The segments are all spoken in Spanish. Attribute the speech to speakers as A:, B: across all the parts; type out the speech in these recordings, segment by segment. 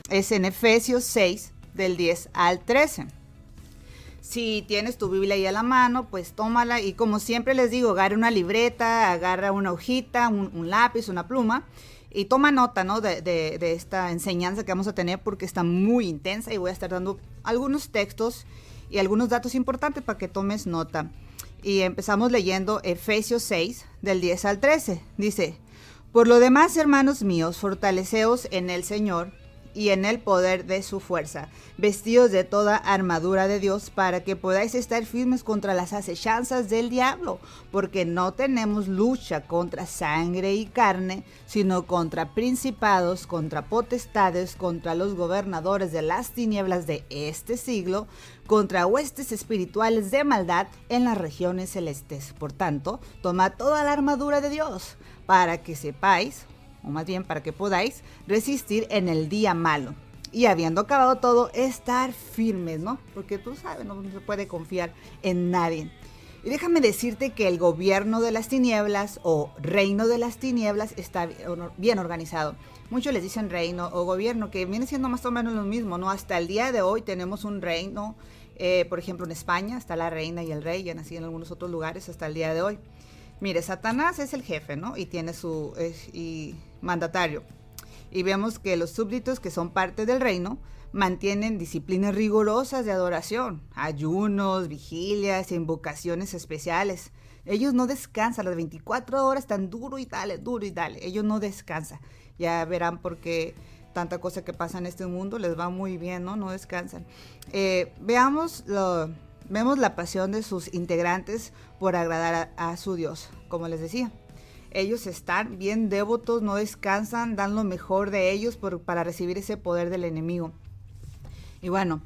A: es en Efesios 6, del 10 al 13. Si tienes tu Biblia ahí a la mano, pues tómala y como siempre les digo, agarra una libreta, agarra una hojita, un lápiz, una pluma y toma nota, ¿no? de esta enseñanza que vamos a tener porque está muy intensa y voy a estar dando algunos textos y algunos datos importantes para que tomes nota. Y empezamos leyendo Efesios 6, del 10 al 13. Dice, por lo demás, hermanos míos, fortaleceos en el Señor y en el poder de su fuerza, vestidos de toda armadura de Dios, para que podáis estar firmes contra las acechanzas del diablo, porque no tenemos lucha contra sangre y carne, sino contra principados, contra potestades, contra los gobernadores de las tinieblas de este siglo, contra huestes espirituales de maldad en las regiones celestes. Por tanto, tomad toda la armadura de Dios, para que sepáis, o más bien para que podáis resistir en el día malo. Y habiendo acabado todo, estar firmes, ¿no? Porque tú sabes, no se puede confiar en nadie. Y déjame decirte que el gobierno de las tinieblas o reino de las tinieblas está bien organizado. Muchos les dicen reino o gobierno, que viene siendo más o menos lo mismo, ¿no? Hasta el día de hoy tenemos un reino, por ejemplo en España está la reina y el rey, y así en algunos otros lugares hasta el día de hoy. Mire, Satanás es el jefe, ¿no? Y tiene su mandatario. Y vemos que los súbditos que son parte del reino mantienen disciplinas rigurosas de adoración, ayunos, vigilias, invocaciones especiales. Ellos no descansan, las 24 horas están duro y dale, duro y dale. Ellos no descansan. Ya verán por qué tanta cosa que pasa en este mundo les va muy bien, ¿no? No descansan. Vemos la pasión de sus integrantes por agradar a su Dios, como les decía. Ellos están bien devotos, no descansan, dan lo mejor de ellos para recibir ese poder del enemigo. Y bueno,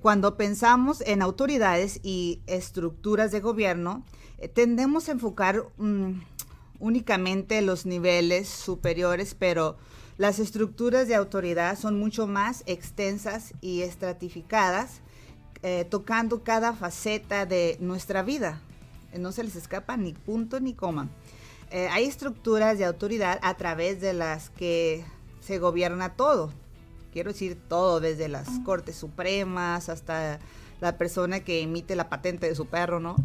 A: cuando pensamos en autoridades y estructuras de gobierno, tendemos a enfocar únicamente los niveles superiores, pero las estructuras de autoridad son mucho más extensas y estratificadas, tocando cada faceta de nuestra vida. No se les escapa ni punto ni coma. Hay estructuras de autoridad a través de las que se gobierna todo. Quiero decir todo, desde las Cortes Supremas hasta la persona que emite la patente de su perro, ¿no?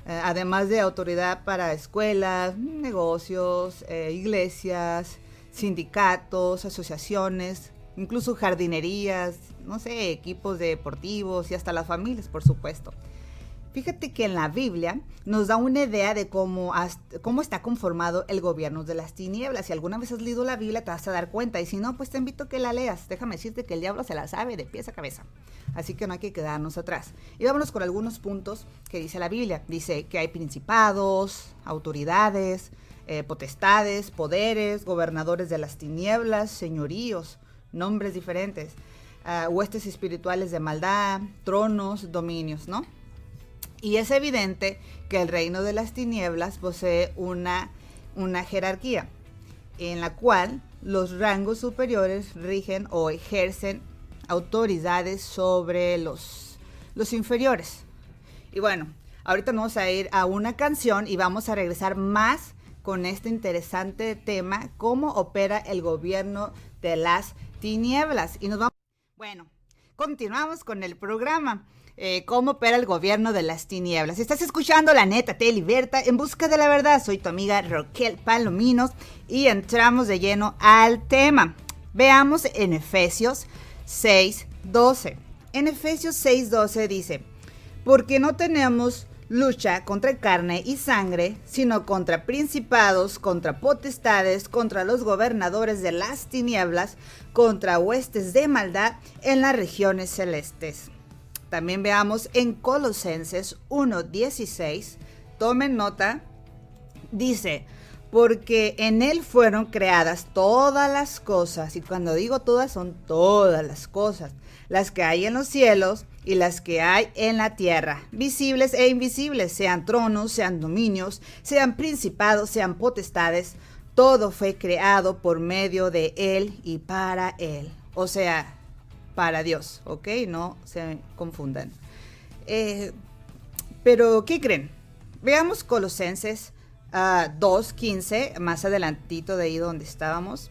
A: Además de autoridad para escuelas, negocios, iglesias, sindicatos, asociaciones, incluso jardinerías, no sé, equipos deportivos y hasta las familias, por supuesto. Fíjate que en la Biblia nos da una idea de cómo está conformado el gobierno de las tinieblas. Si alguna vez has leído la Biblia te vas a dar cuenta, y si no, pues te invito a que la leas. Déjame decirte que el diablo se la sabe de pies a cabeza, así que no hay que quedarnos atrás. Y vámonos con algunos puntos que dice la Biblia. Dice que hay principados, autoridades, potestades, poderes, gobernadores de las tinieblas, señoríos, nombres diferentes, huestes espirituales de maldad, tronos, dominios, ¿no? Y es evidente que el reino de las tinieblas posee una jerarquía en la cual los rangos superiores rigen o ejercen autoridades sobre los inferiores. Y bueno, ahorita nos vamos a ir a una canción y vamos a regresar más con este interesante tema, cómo opera el gobierno de las tinieblas. Y nos vamos. Bueno, continuamos con el programa. Cómo opera el gobierno de las tinieblas. Estás escuchando La Neta Te Liberta, en busca de la verdad. Soy tu amiga Roquel Palominos y entramos de lleno al tema. Veamos en Efesios 6:12. En Efesios 6:12 dice, porque no tenemos lucha contra carne y sangre, sino contra principados, contra potestades, contra los gobernadores de las tinieblas, contra huestes de maldad en las regiones celestes. También veamos en Colosenses 1:16, tomen nota, dice, porque en él fueron creadas todas las cosas, y cuando digo todas, son todas las cosas, las que hay en los cielos y las que hay en la tierra, visibles e invisibles, sean tronos, sean dominios, sean principados, sean potestades, todo fue creado por medio de él y para él. O sea, para Dios, ¿ok? No se confundan. Pero, ¿qué creen? Veamos Colosenses 2:15, más adelantito de ahí donde estábamos.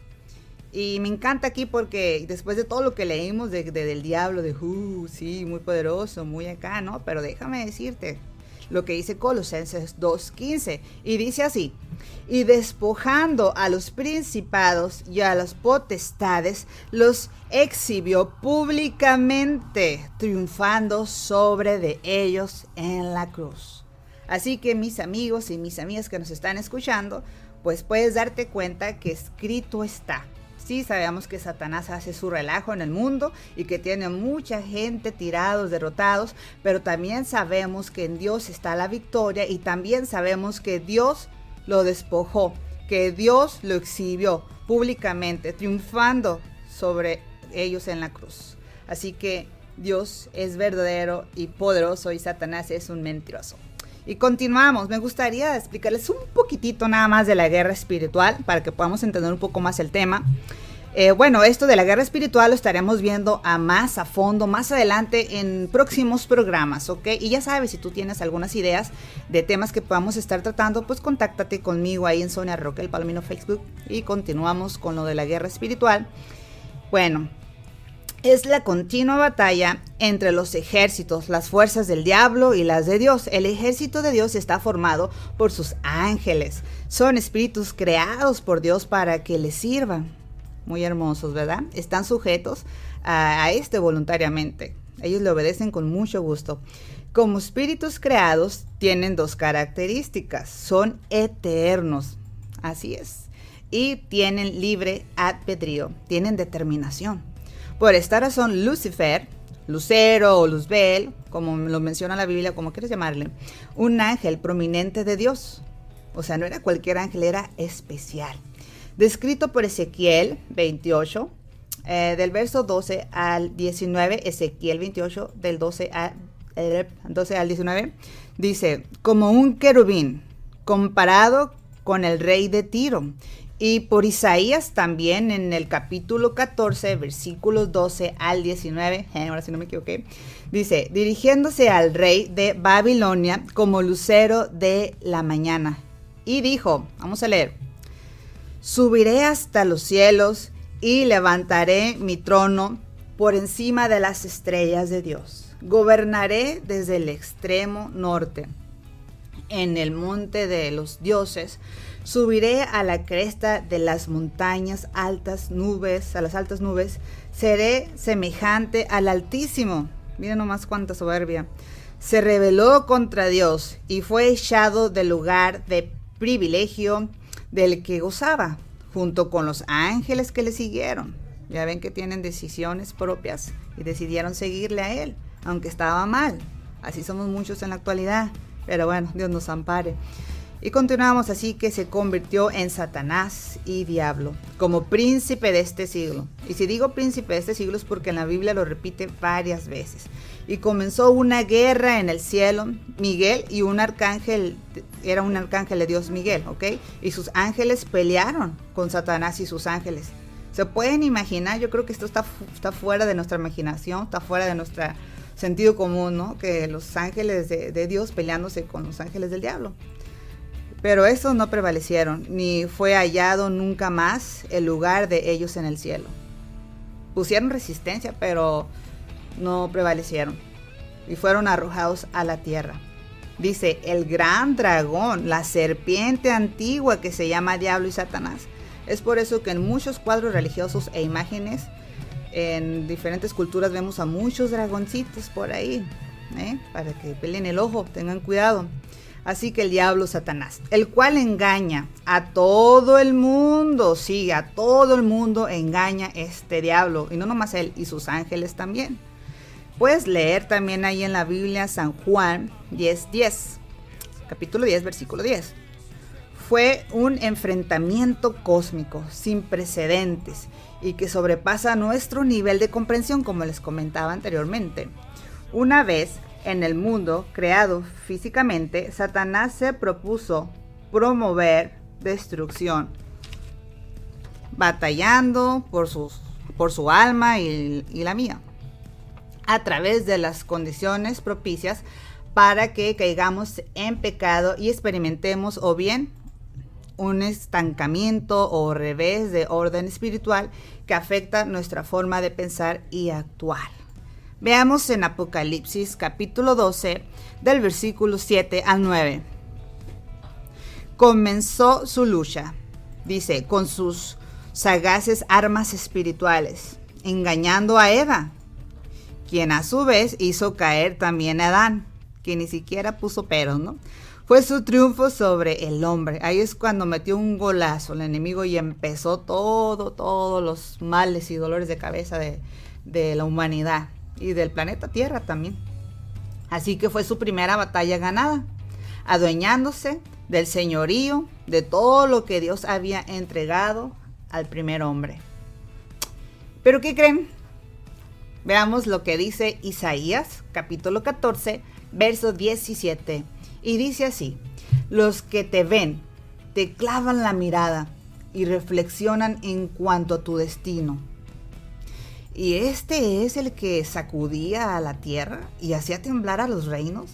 A: Y me encanta aquí porque después de todo lo que leímos del diablo, sí, muy poderoso, muy acá, ¿no? Pero déjame decirte lo que dice Colosenses 2:15. Y dice así: y despojando a los principados y a las potestades, los exhibió públicamente, triunfando sobre de ellos en la cruz. Así que mis amigos y mis amigas que nos están escuchando, pues puedes darte cuenta que escrito está. Sí, sabemos que Satanás hace su relajo en el mundo y que tiene mucha gente tirados, derrotados, pero también sabemos que en Dios está la victoria y también sabemos que Dios lo despojó, que Dios lo exhibió públicamente, triunfando sobre ellos en la cruz. Así que Dios es verdadero y poderoso y Satanás es un mentiroso. Y continuamos. Me gustaría explicarles un poquitito nada más de la guerra espiritual para que podamos entender un poco más el tema. Bueno, esto de la guerra espiritual lo estaremos viendo más a fondo, más adelante en próximos programas, ¿ok? Y ya sabes, si tú tienes algunas ideas de temas que podamos estar tratando, pues contáctate conmigo ahí en Sonia Roque, el Palomino Facebook, y continuamos con lo de la guerra espiritual. Bueno, es la continua batalla entre los ejércitos, las fuerzas del diablo y las de Dios. El ejército de Dios está formado por sus ángeles. Son espíritus creados por Dios para que les sirvan. Muy hermosos, ¿verdad? Están sujetos a voluntariamente. Ellos le obedecen con mucho gusto. Como espíritus creados, tienen dos características. Son eternos. Así es. Y tienen libre albedrío. Tienen determinación. Por esta razón, Lucifer, Lucero o Luzbel, como lo menciona la Biblia, como quieres llamarle, un ángel prominente de Dios. O sea, no era cualquier ángel, era especial. Descrito por Ezequiel 28, del verso 12 al 19, Ezequiel 28, del 12 al 19, dice: como un querubín, comparado con el rey de Tiro. Y por Isaías también en el capítulo 14, versículos 12 al 19, ahora sí no me equivoqué, dice: dirigiéndose al rey de Babilonia como lucero de la mañana. Y dijo, vamos a leer: subiré hasta los cielos y levantaré mi trono por encima de las estrellas de Dios. Gobernaré desde el extremo norte. En el monte de los dioses subiré a la cresta de las montañas, a las altas nubes. Seré semejante al Altísimo. Miren nomás cuánta soberbia. Se rebeló contra Dios y fue echado del lugar de privilegio del que gozaba, junto con los ángeles que le siguieron. Ya ven que tienen decisiones propias y decidieron seguirle a él, aunque estaba mal. Así somos muchos en la actualidad, pero bueno, Dios nos ampare. Y continuamos. Así que se convirtió en Satanás y diablo, como príncipe de este siglo. Y si digo príncipe de este siglo es porque en la Biblia lo repite varias veces. Y comenzó una guerra en el cielo. Miguel y un arcángel, era un arcángel de Dios, Miguel, ¿ok? Y sus ángeles pelearon con Satanás y sus ángeles. ¿Se pueden imaginar? Yo creo que esto está fuera de nuestra imaginación, está fuera de nuestro sentido común, ¿no? Que los ángeles de Dios peleándose con los ángeles del diablo. Pero estos no prevalecieron, ni fue hallado nunca más el lugar de ellos en el cielo. Pusieron resistencia, pero no prevalecieron y fueron arrojados a la tierra. Dice: el gran dragón, la serpiente antigua que se llama Diablo y Satanás. Es por eso que en muchos cuadros religiosos e imágenes, en diferentes culturas, vemos a muchos dragoncitos por ahí, para que peleen el ojo, tengan cuidado. Así que el diablo, Satanás, el cual engaña a todo el mundo, sí, a todo el mundo engaña este diablo, y no nomás él, y sus ángeles también. Puedes leer también ahí en la Biblia San Juan 10:10, capítulo 10, versículo 10. Fue un enfrentamiento cósmico sin precedentes y que sobrepasa nuestro nivel de comprensión, como les comentaba anteriormente. Una vez en el mundo creado físicamente, Satanás se propuso promover destrucción, batallando por su alma y la mía, a través de las condiciones propicias para que caigamos en pecado y experimentemos o bien un estancamiento o revés de orden espiritual que afecta nuestra forma de pensar y actuar. Veamos en Apocalipsis capítulo 12 del versículo 7 al 9. Comenzó su lucha, dice, con sus sagaces armas espirituales, engañando a Eva, quien a su vez hizo caer también a Adán, que ni siquiera puso peros, ¿no? Fue su triunfo sobre el hombre. Ahí es cuando metió un golazo el enemigo y empezó todos los males y dolores de cabeza de la humanidad y del planeta Tierra también. Así que fue su primera batalla ganada, adueñándose del señorío de todo lo que Dios había entregado al primer hombre. ¿Pero qué creen? Veamos lo que dice Isaías, capítulo 14, verso 17. Y dice así: los que te ven, te clavan la mirada y reflexionan en cuanto a tu destino. ¿Y este es el que sacudía a la tierra y hacía temblar a los reinos?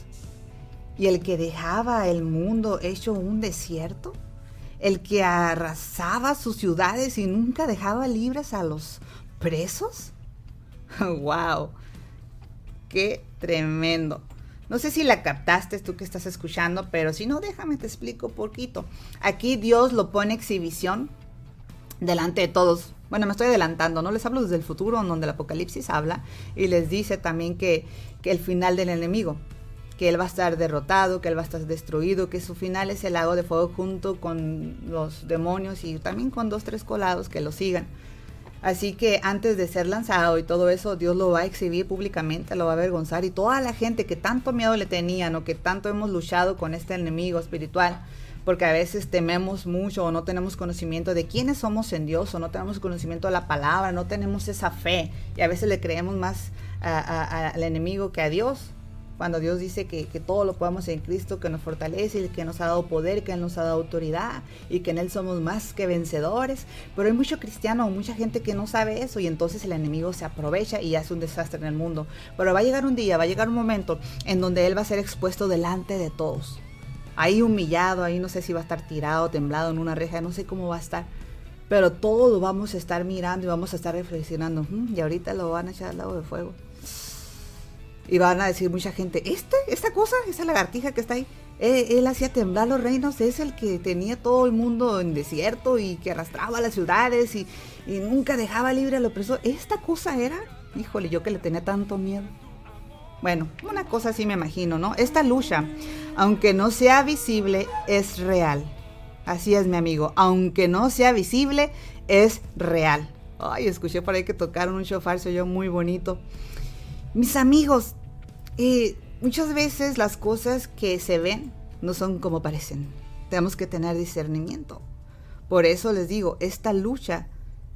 A: ¿Y el que dejaba el mundo hecho un desierto? ¿El que arrasaba sus ciudades y nunca dejaba libres a los presos? ¡Wow! ¡Qué tremendo! No sé si la captaste tú que estás escuchando, pero si no, déjame te explico un poquito. Aquí Dios lo pone en exhibición delante de todos. Bueno, me estoy adelantando, ¿no? Les hablo desde el futuro, donde el Apocalipsis habla y les dice también que el final del enemigo, que él va a estar derrotado, que él va a estar destruido, que su final es el lago de fuego junto con los demonios y también con 2-3 colados que lo sigan. Así que antes de ser lanzado y todo eso, Dios lo va a exhibir públicamente, lo va a avergonzar. Y toda la gente que tanto miedo le tenían o que tanto hemos luchado con este enemigo espiritual, porque a veces tememos mucho o no tenemos conocimiento de quiénes somos en Dios o no tenemos conocimiento de la palabra, no tenemos esa fe y a veces le creemos más al enemigo que a Dios. Cuando Dios dice que todo lo podemos en Cristo, que nos fortalece y que nos ha dado poder, que Él nos ha dado autoridad y que en Él somos más que vencedores. Pero hay mucho cristiano o mucha gente que no sabe eso y entonces el enemigo se aprovecha y hace un desastre en el mundo. Pero va a llegar un día, va a llegar un momento en donde Él va a ser expuesto delante de todos. Ahí humillado, ahí no sé si va a estar tirado, temblado en una reja, no sé cómo va a estar. Pero todo lo vamos a estar mirando y vamos a estar reflexionando. Y ahorita lo van a echar al lago de fuego. Y van a decir mucha gente, esta cosa, esa lagartija que está ahí, él hacía temblar los reinos, es el que tenía todo el mundo en desierto y que arrastraba las ciudades y nunca dejaba libre al opresor. ¿Esta cosa era? Híjole, yo que le tenía tanto miedo. Bueno, una cosa así me imagino, ¿no? Esta lucha, aunque no sea visible, es real. Así es, mi amigo, aunque no sea visible, es real. Ay, escuché por ahí que tocaron un shofar, se oyó muy bonito. Mis amigos, muchas veces las cosas que se ven no son como parecen. Tenemos que tener discernimiento. Por eso les digo, esta lucha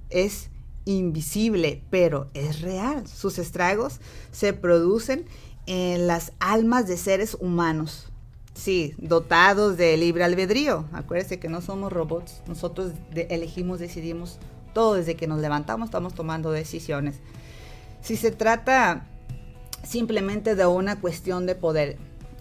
A: es invisible, pero es real. Sus estragos se producen en las almas de seres humanos. Sí, dotados de libre albedrío. Acuérdense que no somos robots. Nosotros elegimos, decidimos todo. Desde que nos levantamos estamos tomando decisiones. Si se trata simplemente de una cuestión de poder,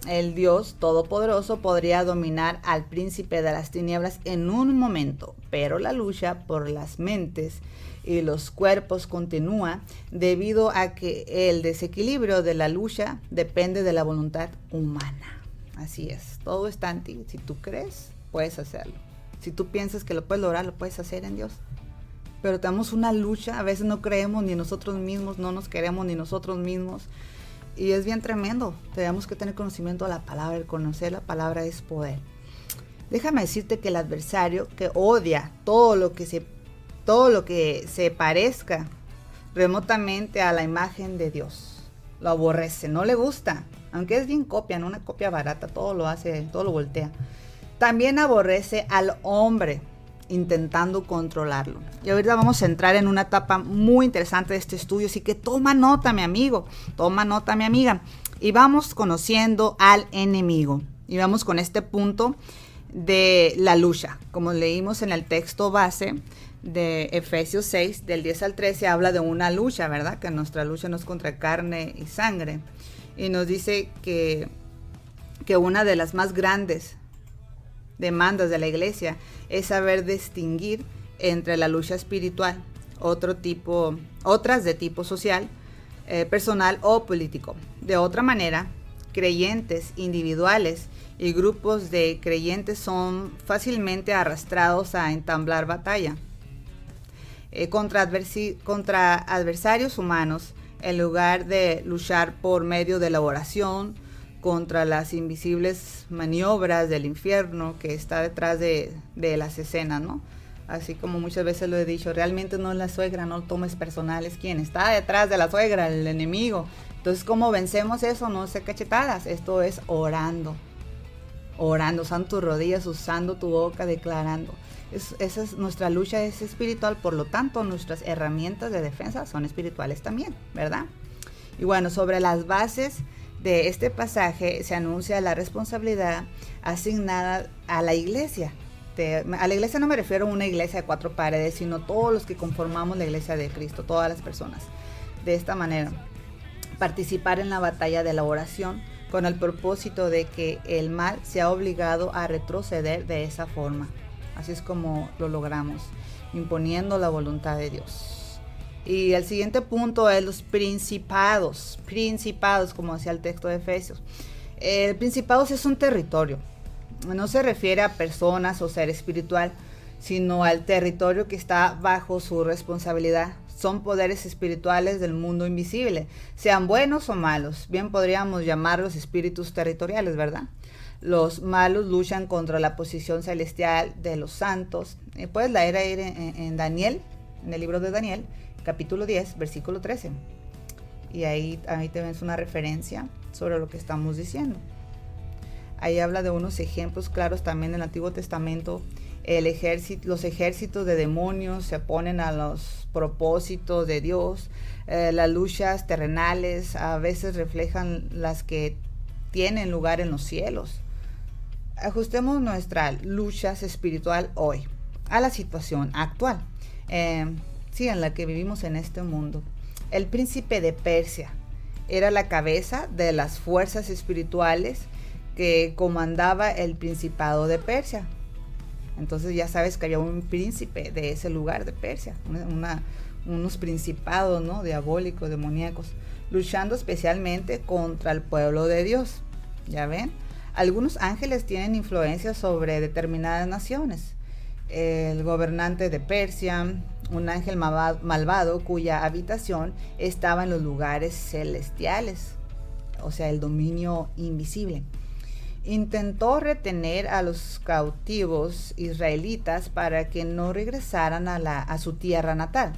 A: el Dios Todopoderoso podría dominar al príncipe de las tinieblas en un momento, pero la lucha por las mentes y los cuerpos continúa debido a que el desequilibrio de la lucha depende de la voluntad humana. Así es, todo está en ti. Si tú crees, puedes hacerlo. Si tú piensas que lo puedes lograr, lo puedes hacer en Dios. Pero tenemos una lucha, a veces no creemos ni nosotros mismos, no nos queremos ni nosotros mismos. Y es bien tremendo. Tenemos que tener conocimiento de la palabra. El conocer la palabra es poder. Déjame decirte que el adversario que odia todo lo que se parezca remotamente a la imagen de Dios, lo aborrece, no le gusta. Aunque es bien copia, no una copia barata, todo lo hace, todo lo voltea. También aborrece al hombre intentando controlarlo. Y ahorita vamos a entrar en una etapa muy interesante de este estudio, así que toma nota, mi amigo, toma nota, mi amiga, y vamos conociendo al enemigo. Y vamos con este punto de la lucha. Como leímos en el texto base de Efesios 6, del 10 al 13, habla de una lucha, ¿verdad? Que nuestra lucha no es contra carne y sangre. Y nos dice que una de las más grandes demandas de la iglesia es saber distinguir entre la lucha espiritual, otras de tipo social, personal o político. De otra manera, creyentes individuales y grupos de creyentes son fácilmente arrastrados a entablar batalla contra adversarios humanos, en lugar de luchar por medio de la oración contra las invisibles maniobras del infierno que está detrás de las escenas, ¿no? Así como muchas veces lo he dicho, realmente no es la suegra, no lo tomes personal, es quien está detrás de la suegra, el enemigo. Entonces, ¿cómo vencemos eso? No sé, cachetadas, esto es orando, usando tus rodillas, usando tu boca, declarando. Esa es nuestra lucha, es espiritual, por lo tanto nuestras herramientas de defensa son espirituales también, ¿verdad? Y bueno, sobre las bases de este pasaje se anuncia la responsabilidad asignada a la iglesia. A la iglesia no me refiero a una iglesia de 4 paredes, sino todos los que conformamos la iglesia de Cristo, todas las personas. De esta manera, participar en la batalla de la oración con el propósito de que el mal sea obligado a retroceder de esa forma. Así es como lo logramos, imponiendo la voluntad de Dios. Y el siguiente punto es los principados, como decía el texto de Efesios. Principados es un territorio. No se refiere a personas o ser espiritual, sino al territorio que está bajo su responsabilidad. Son poderes espirituales del mundo invisible, sean buenos o malos. Bien podríamos llamarlos espíritus territoriales, ¿verdad? Los malos luchan contra la posición celestial de los santos. Puedes leer en Daniel, en el libro de Daniel, capítulo 10, versículo 13. Y ahí te ves una referencia sobre lo que estamos diciendo. Ahí habla de unos ejemplos claros también en el Antiguo Testamento. Los ejércitos de demonios se oponen a los propósitos de Dios. Las luchas terrenales a veces reflejan las que tienen lugar en los cielos. Ajustemos nuestra lucha espiritual hoy a la situación actual, en la que vivimos en este mundo. El príncipe de Persia era la cabeza de las fuerzas espirituales que comandaba el principado de Persia. Entonces ya sabes que había un príncipe de ese lugar de Persia, unos principados, ¿no?, diabólicos, demoníacos, luchando especialmente contra el pueblo de Dios. ¿Ya ven? Algunos ángeles tienen influencia sobre determinadas naciones. El gobernante de Persia, un ángel malvado cuya habitación estaba en los lugares celestiales, o sea, el dominio invisible. Intentó retener a los cautivos israelitas para que no regresaran a su tierra natal.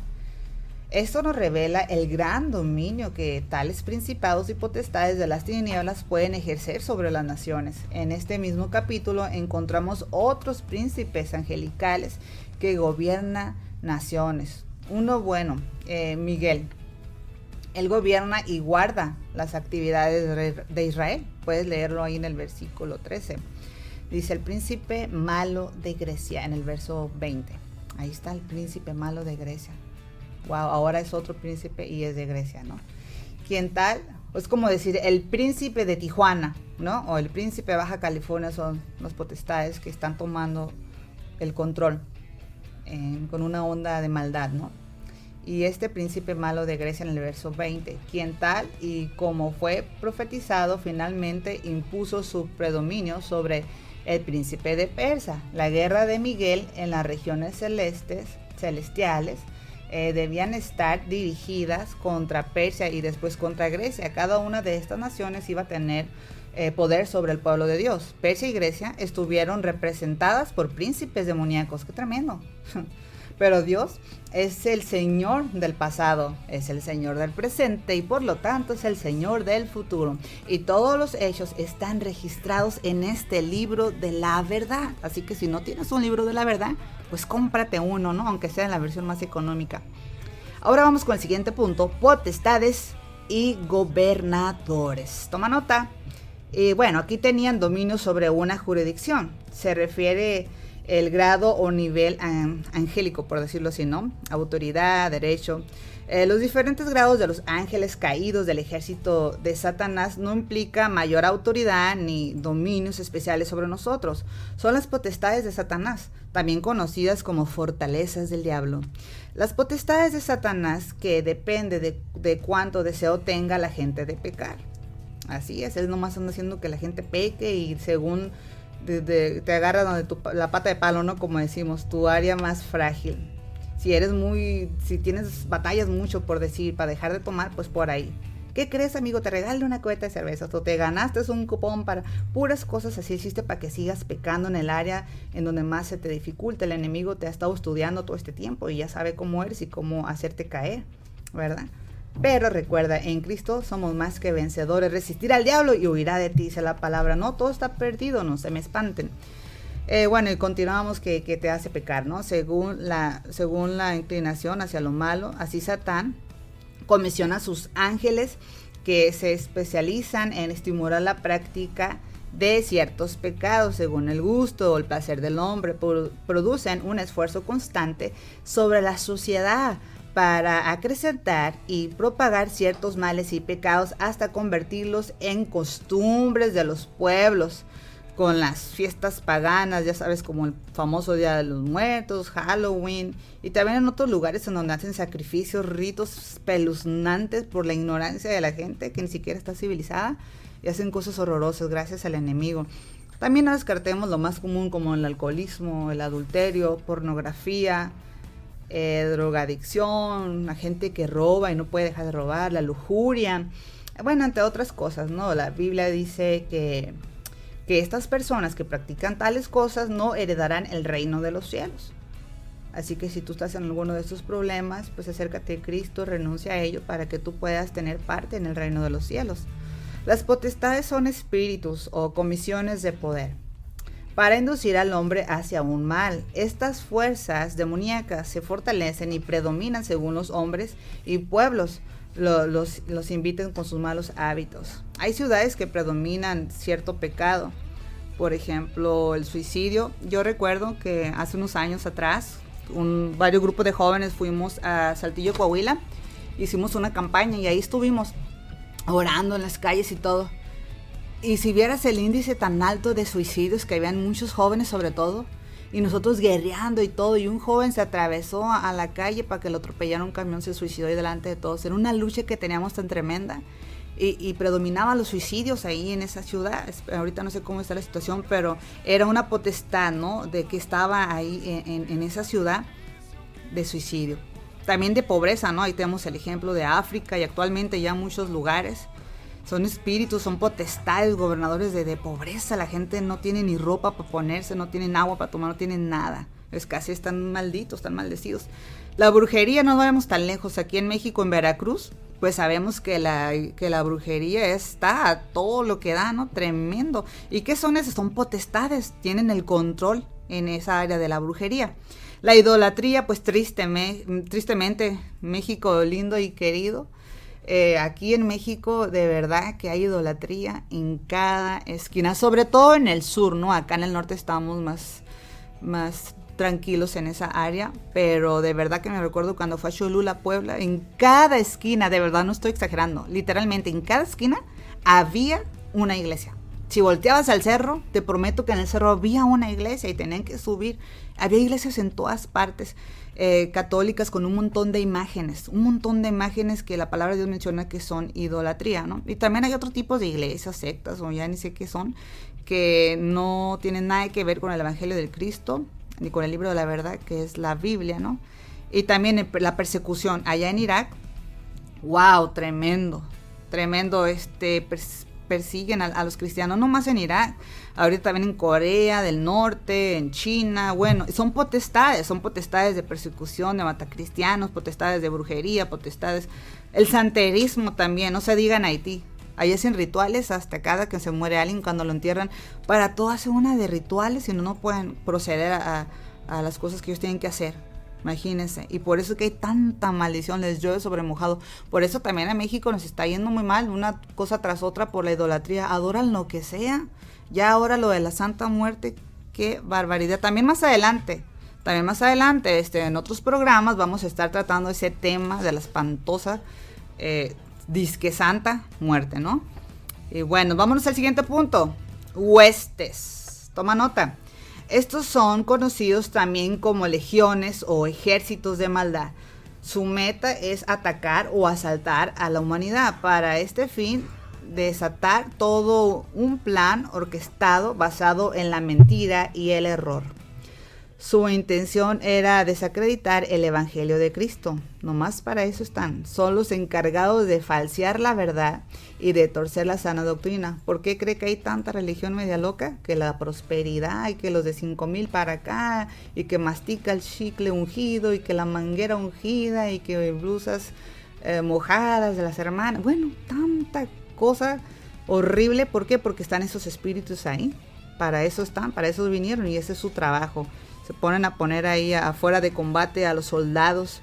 A: Esto nos revela el gran dominio que tales principados y potestades de las tinieblas pueden ejercer sobre las naciones. En este mismo capítulo encontramos otros príncipes angelicales que gobiernan naciones. Uno bueno, Miguel. Él gobierna y guarda las actividades de Israel. Puedes leerlo ahí en el versículo 13. Dice el príncipe malo de Grecia en el verso 20. Ahí está el príncipe malo de Grecia. Wow, ahora es otro príncipe y es de Grecia, ¿no? ¿Quién tal? Es como decir el príncipe de Tijuana, ¿no? O el príncipe de Baja California. Son los potestades que están tomando el control con una onda de maldad, ¿no? Y este príncipe malo de Grecia en el verso 20, quien tal y como fue profetizado, finalmente impuso su predominio sobre el príncipe de Persia. La guerra de Miguel en las regiones celestiales debían estar dirigidas contra Persia y después contra Grecia. Cada una de estas naciones iba a tener poder sobre el pueblo de Dios. Persia y Grecia estuvieron representadas por príncipes demoníacos. ¡Qué tremendo! Pero Dios es el Señor del pasado, es el Señor del presente y por lo tanto es el Señor del futuro. Y todos los hechos están registrados en este libro de la verdad. Así que si no tienes un libro de la verdad, pues cómprate uno, ¿no? Aunque sea en la versión más económica. Ahora vamos con el siguiente punto, potestades y gobernadores. Toma nota. Bueno, aquí tenían dominio sobre una jurisdicción. Se refiere el grado o nivel angélico, por decirlo así, ¿no? Autoridad, derecho. Los diferentes grados de los ángeles caídos del ejército de Satanás no implica mayor autoridad ni dominios especiales sobre nosotros. Son las potestades de Satanás, también conocidas como fortalezas del diablo. Las potestades de Satanás que depende de cuánto deseo tenga la gente de pecar. Así es, él nomás anda haciendo que la gente peque y según te agarra donde la pata de palo, ¿no? Como decimos, tu área más frágil. Si tienes batallas mucho por decir, para dejar de tomar, pues por ahí. ¿Qué crees, amigo? Te regalo una cubeta de cerveza o te ganaste un cupón para puras cosas así, existe para que sigas pecando en el área en donde más se te dificulta. El enemigo te ha estado estudiando todo este tiempo y ya sabe cómo eres y cómo hacerte caer, ¿verdad? Pero recuerda, en Cristo somos más que vencedores. Resistir al diablo y huirá de ti, dice la palabra. No, todo está perdido, no se me espanten. Bueno, y continuamos que te hace pecar, ¿no? Según la inclinación hacia lo malo, así Satán comisiona a sus ángeles que se especializan en estimular la práctica de ciertos pecados según el gusto o el placer del hombre. Producen un esfuerzo constante sobre la sociedad para acrecentar y propagar ciertos males y pecados hasta convertirlos en costumbres de los pueblos, con las fiestas paganas, ya sabes, como el famoso Día de los Muertos, Halloween, y también en otros lugares en donde hacen sacrificios, ritos espeluznantes por la ignorancia de la gente que ni siquiera está civilizada, y hacen cosas horrorosas gracias al enemigo. También no descartemos lo más común como el alcoholismo, el adulterio, pornografía, drogadicción, la gente que roba y no puede dejar de robar, la lujuria, bueno, entre otras cosas, ¿no? La Biblia dice que estas personas que practican tales cosas no heredarán el reino de los cielos. Así que si tú estás en alguno de estos problemas, pues acércate a Cristo, renuncia a ello para que tú puedas tener parte en el reino de los cielos. Las potestades son espíritus o comisiones de poder para inducir al hombre hacia un mal. Estas fuerzas demoníacas se fortalecen y predominan según los hombres y pueblos los inviten con sus malos hábitos. Hay ciudades que predominan cierto pecado, por ejemplo el suicidio. Yo recuerdo que hace unos años atrás varios grupos de jóvenes fuimos a Saltillo, Coahuila, hicimos una campaña y ahí estuvimos orando en las calles y todo. Y si vieras el índice tan alto de suicidios que habían muchos jóvenes sobre todo, y nosotros guerreando y todo, y un joven se atravesó a la calle para que lo atropellara un camión, se suicidó ahí delante de todos. Era una lucha que teníamos tan tremenda y predominaban los suicidios ahí en esa ciudad. Ahorita no sé cómo está la situación, pero era una potestad, ¿no? De que estaba ahí en esa ciudad de suicidio. También de pobreza, ¿no? Ahí tenemos el ejemplo de África y actualmente ya muchos lugares. Son espíritus, son potestades, gobernadores de pobreza. La gente no tiene ni ropa para ponerse, no tienen agua para tomar, no tienen nada. Es casi están malditos, están maldecidos. La brujería, no vayamos tan lejos. Aquí en México, en Veracruz, pues sabemos que la brujería está a todo lo que da, ¿no? Tremendo. ¿Y qué son esas? Son potestades, tienen el control en esa área de la brujería. La idolatría, pues tristemente, México lindo y querido. Aquí en México de verdad que hay idolatría en cada esquina, sobre todo en el sur, ¿no? Acá en el norte estamos más tranquilos en esa área, pero de verdad que me recuerdo cuando fue a Cholula, Puebla, en cada esquina, de verdad no estoy exagerando, literalmente en cada esquina había una iglesia. Si volteabas al cerro, te prometo que en el cerro había una iglesia y tenían que subir. Había iglesias en todas partes, católicas con un montón de imágenes que la palabra de Dios menciona que son idolatría, ¿no? Y también hay otro tipo de iglesias, sectas, o ya ni sé qué son, que no tienen nada que ver con el Evangelio del Cristo, ni con el libro de la verdad, que es la Biblia, ¿no? Y también la persecución allá en Irak, wow, tremendo, persiguen a los cristianos, no más en Irak, ahorita también en Corea del Norte, en China, bueno, son potestades de persecución, de matacristianos, potestades de brujería, potestades, el santerismo también, no se diga en Haití, ahí hacen rituales hasta cada que se muere alguien, cuando lo entierran, para todo hace una de rituales y no pueden proceder a las cosas que ellos tienen que hacer. Imagínense, y por eso que hay tanta maldición, les llueve sobre mojado. Por eso también a México nos está yendo muy mal, una cosa tras otra por la idolatría. Adoran lo que sea. Ya ahora lo de la Santa Muerte, qué barbaridad. También más adelante, en otros programas vamos a estar tratando ese tema de la espantosa disque santa muerte, ¿no? Y bueno, vámonos al siguiente punto. Huestes. Toma nota. Estos son conocidos también como legiones o ejércitos de maldad. Su meta es atacar o asaltar a la humanidad. Para este fin, desatar todo un plan orquestado basado en la mentira y el error. Su intención era desacreditar el Evangelio de Cristo. Nomás para eso están. Son los encargados de falsear la verdad y de torcer la sana doctrina. ¿Por qué cree que hay tanta religión media loca? Que la prosperidad y que los de 5,000 para acá y que mastica el chicle ungido y que la manguera ungida y que blusas mojadas de las hermanas. Bueno, tanta cosa horrible. ¿Por qué? Porque están esos espíritus ahí. Para eso están, para eso vinieron y ese es su trabajo. Se ponen a poner ahí afuera de combate a los soldados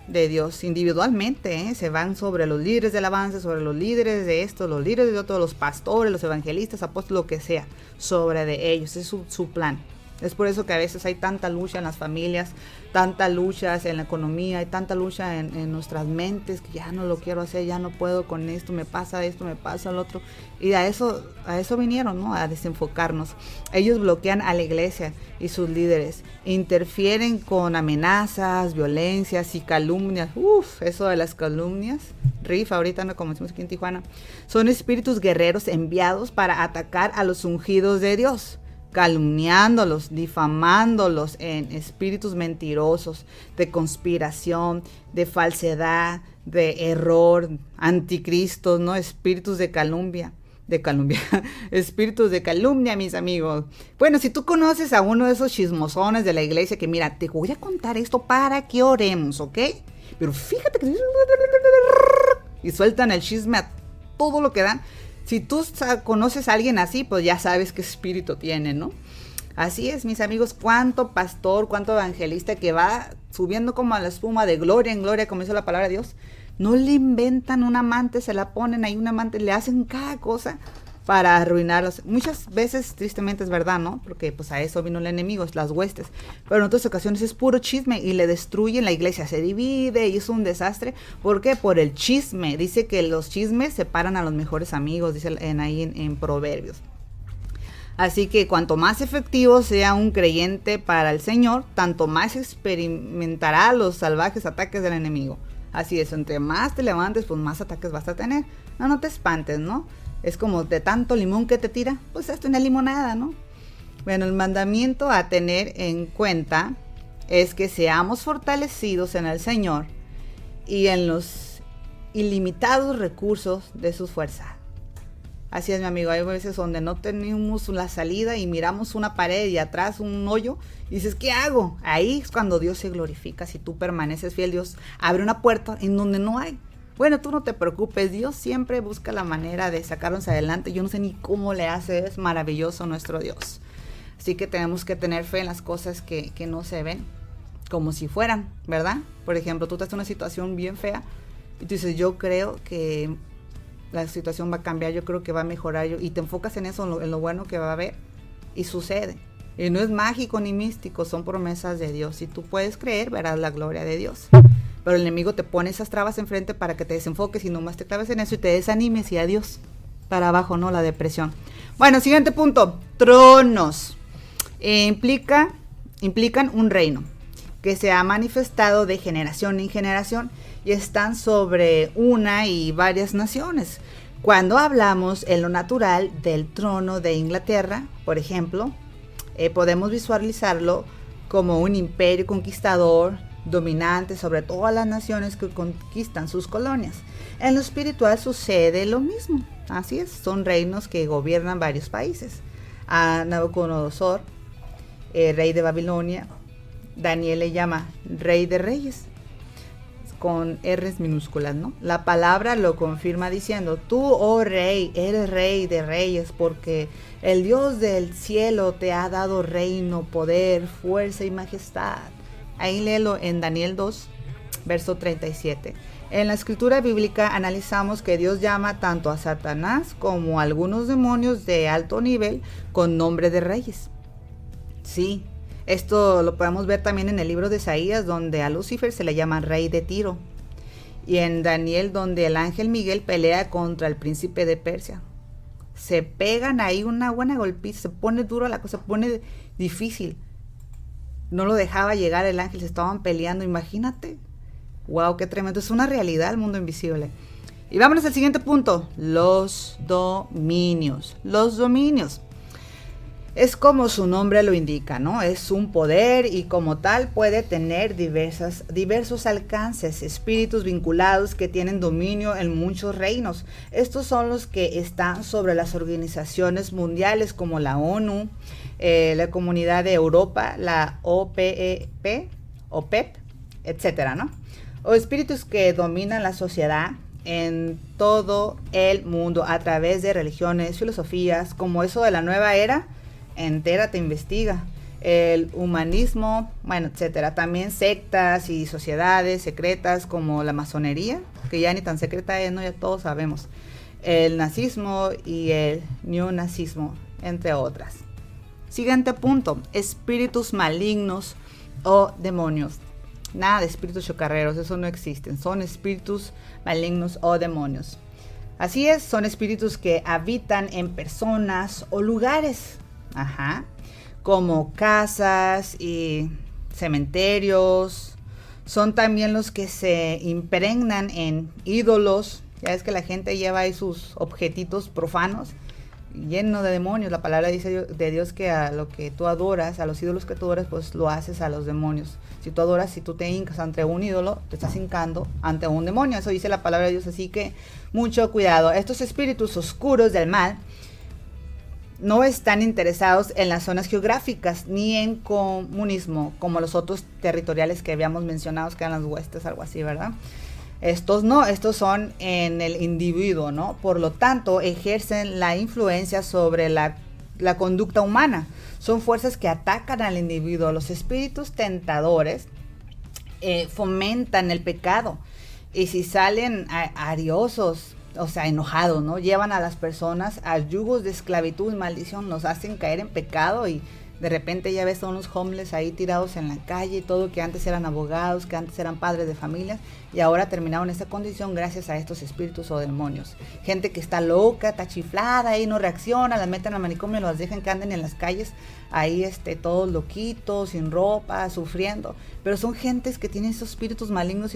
A: de Dios individualmente, se van sobre los líderes del avance, sobre los líderes de esto, los líderes de otro, los pastores, los evangelistas, apóstoles, lo que sea, sobre de ellos, es su plan. Es por eso que a veces hay tanta lucha en las familias, tanta lucha en la economía, hay tanta lucha en nuestras mentes, que ya no lo quiero hacer, ya no puedo con esto, me pasa lo otro. Y a eso vinieron, ¿no? A desenfocarnos. Ellos bloquean a la iglesia y sus líderes, interfieren con amenazas, violencias y calumnias. Eso de las calumnias, rifa ahorita, ¿no? Como decimos aquí en Tijuana. Son espíritus guerreros enviados para atacar a los ungidos de Dios, calumniándolos, difamándolos en espíritus mentirosos, de conspiración, de falsedad, de error, anticristos, ¿no? Espíritus de calumnia, espíritus de calumnia, mis amigos. Bueno, si tú conoces a uno de esos chismosones de la iglesia que mira, te voy a contar esto para que oremos, ¿ok? Pero fíjate que... y sueltan el chisme a todo lo que dan. Si tú conoces a alguien así, pues ya sabes qué espíritu tiene, ¿no? Así es, mis amigos, cuánto pastor, cuánto evangelista que va subiendo como a la espuma de gloria en gloria, como dice la palabra de Dios. No le inventan un amante, se la ponen ahí un amante, le hacen cada cosa para arruinarlos. Muchas veces, tristemente, es verdad, ¿no? Porque pues a eso vino el enemigo, las huestes. Pero en otras ocasiones es puro chisme y le destruyen la iglesia, se divide y es un desastre. ¿Por qué? Por el chisme. Dice que los chismes separan a los mejores amigos, dice ahí en Proverbios. Así que cuanto más efectivo sea un creyente para el Señor, tanto más experimentará los salvajes ataques del enemigo. Así es, entre más te levantes, pues más ataques vas a tener. No te espantes, ¿no? Es como de tanto limón que te tira, pues hazte una limonada, ¿no? Bueno, el mandamiento a tener en cuenta es que seamos fortalecidos en el Señor y en los ilimitados recursos de su fuerza. Así es, mi amigo, hay veces donde no tenemos la salida y miramos una pared y atrás un hoyo y dices, ¿qué hago? Ahí es cuando Dios se glorifica. Si tú permaneces fiel, Dios abre una puerta en donde no hay. Bueno, tú no te preocupes, Dios siempre busca la manera de sacarnos adelante. Yo no sé ni cómo le hace, es maravilloso nuestro Dios. Así que tenemos que tener fe en las cosas que no se ven, como si fueran, ¿verdad? Por ejemplo, tú estás en una situación bien fea y tú dices, yo creo que la situación va a cambiar, yo creo que va a mejorar, y te enfocas en eso, en lo bueno que va a haber, y sucede. Y no es mágico ni místico, son promesas de Dios. Si tú puedes creer, verás la gloria de Dios. Pero el enemigo te pone esas trabas enfrente para que te desenfoques y nomás te claves en eso y te desanimes y adiós. Para abajo, ¿no? La depresión. Bueno, siguiente punto. Tronos. Implican un reino que se ha manifestado de generación en generación y están sobre una y varias naciones. Cuando hablamos en lo natural del trono de Inglaterra, por ejemplo, podemos visualizarlo como un imperio conquistador, dominante sobre todas las naciones que conquistan sus colonias. En lo espiritual sucede lo mismo. Así es, son reinos que gobiernan varios países. A Nabucodonosor, rey de Babilonia, Daniel le llama rey de reyes, con R's minúsculas, ¿no? La palabra lo confirma diciendo, tú, oh rey, eres rey de reyes, porque el Dios del cielo te ha dado reino, poder, fuerza y majestad. Ahí léelo en Daniel 2, verso 37. En la escritura bíblica analizamos que Dios llama tanto a Satanás como a algunos demonios de alto nivel con nombre de reyes. Sí, esto lo podemos ver también en el libro de Isaías, donde a Lucifer se le llama rey de Tiro. Y en Daniel, donde el ángel Miguel pelea contra el príncipe de Persia. Se pegan ahí una buena golpiza, se pone duro la cosa, se pone difícil. No lo dejaba llegar el ángel, se estaban peleando, imagínate. Wow, qué tremendo, es una realidad el mundo invisible. Y vámonos al siguiente punto, los dominios. Los dominios. Es como su nombre lo indica, ¿no? Es un poder y como tal puede tener diversos alcances, espíritus vinculados que tienen dominio en muchos reinos. Estos son los que están sobre las organizaciones mundiales como la ONU, la Comunidad de Europa, la OPEP, etcétera, ¿no? O espíritus que dominan la sociedad en todo el mundo a través de religiones, filosofías, como eso de la nueva era. Entérate, investiga. El humanismo, bueno, etcétera. También sectas y sociedades secretas como la masonería, que ya ni tan secreta es, ¿no? Ya todos sabemos. El nazismo y el neonazismo, entre otras. Siguiente punto, espíritus malignos o demonios. Nada de espíritus chocarreros, eso no existen. Son espíritus malignos o demonios. Así es, son espíritus que habitan en personas o lugares. Como casas y cementerios. Son también los que se impregnan en ídolos. Ya es que la gente lleva ahí sus objetitos profanos llenos de demonios. La palabra dice de Dios que a lo que tú adoras, a los ídolos que tú adoras, pues lo haces a los demonios. Si tú te hincas ante un ídolo, te estás hincando ante un demonio. Eso dice la palabra de Dios, así que mucho cuidado. Estos espíritus oscuros del mal no están interesados en las zonas geográficas ni en comunismo, como los otros territoriales que habíamos mencionado, que eran las huestes, algo así, ¿verdad? Estos no, estos son en el individuo, ¿no? Por lo tanto, ejercen la influencia sobre la conducta humana. Son fuerzas que atacan al individuo. Los espíritus tentadores fomentan el pecado. Y si salen ariosos, o sea, enojados, ¿no? Llevan a las personas a yugos de esclavitud y maldición, los hacen caer en pecado y de repente ya ves a unos homeless ahí tirados en la calle, todo que antes eran abogados, que antes eran padres de familias y ahora terminaron en esa condición gracias a estos espíritus o demonios. Gente que está loca, está chiflada y no reacciona, las meten al manicomio y los dejan que anden en las calles ahí todos loquitos, sin ropa, sufriendo. Pero son gentes que tienen esos espíritus malignos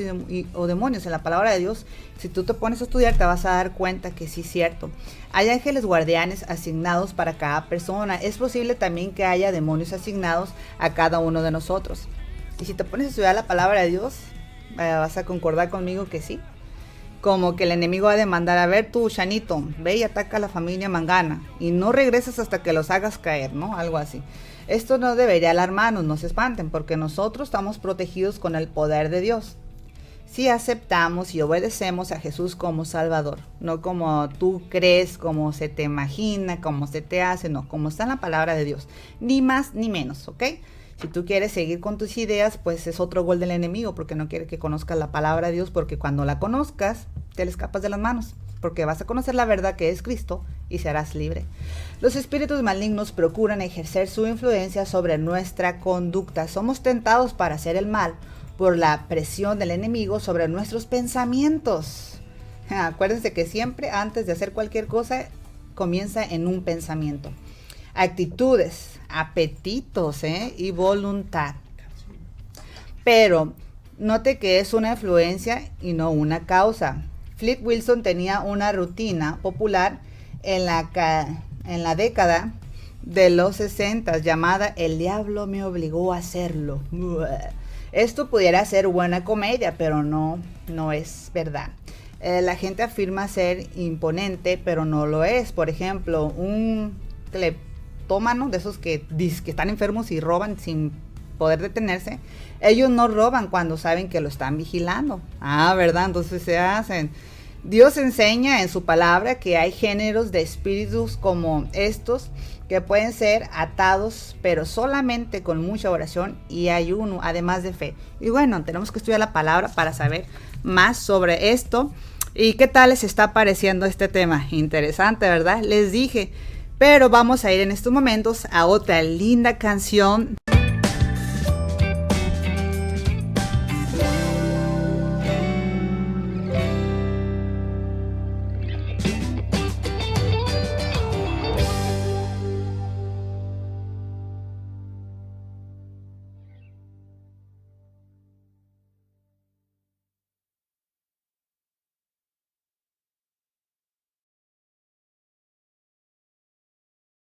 A: o demonios. En la palabra de Dios, si tú te pones a estudiar, te vas a dar cuenta que sí es cierto. Hay ángeles guardianes asignados para cada persona. Es posible también que haya demonios asignados a cada uno de nosotros. Y si te pones a estudiar la palabra de Dios, vas a concordar conmigo que sí. Como que el enemigo va a demandar, a ver tú, Chanito, ve y ataca a la familia Mangana y no regresas hasta que los hagas caer, ¿no? Algo así. Esto no debería alarmarnos, no se espanten, porque nosotros estamos protegidos con el poder de Dios. Si aceptamos y obedecemos a Jesús como Salvador, no como tú crees, como se te imagina, como se te hace, no, como está en la palabra de Dios, ni más ni menos, ¿ok? Si tú quieres seguir con tus ideas, pues es otro gol del enemigo, porque no quiere que conozcas la palabra de Dios, porque cuando la conozcas, te le escapas de las manos, porque vas a conocer la verdad que es Cristo y serás libre. Los espíritus malignos procuran ejercer su influencia sobre nuestra conducta. Somos tentados para hacer el mal por la presión del enemigo sobre nuestros pensamientos. Acuérdense que siempre antes de hacer cualquier cosa comienza en un pensamiento. Actitudes, apetitos y voluntad. Pero note que es una influencia y no una causa. Flip Wilson tenía una rutina popular en la década de los 60 llamada El diablo me obligó a hacerlo. Esto pudiera ser buena comedia, pero no es verdad. La gente afirma ser imponente, pero no lo es. Por ejemplo, un cleptómano de esos que están enfermos y roban sin poder detenerse, ellos no roban cuando saben que lo están vigilando. ¿Verdad? Entonces se hacen. Dios enseña en su palabra que hay géneros de espíritus como estos que pueden ser atados, pero solamente con mucha oración y ayuno, además de fe. Y bueno, tenemos que estudiar la palabra para saber más sobre esto. ¿Y qué tal les está pareciendo este tema? Interesante, ¿verdad? Les dije, Pero vamos a ir en estos momentos a otra linda canción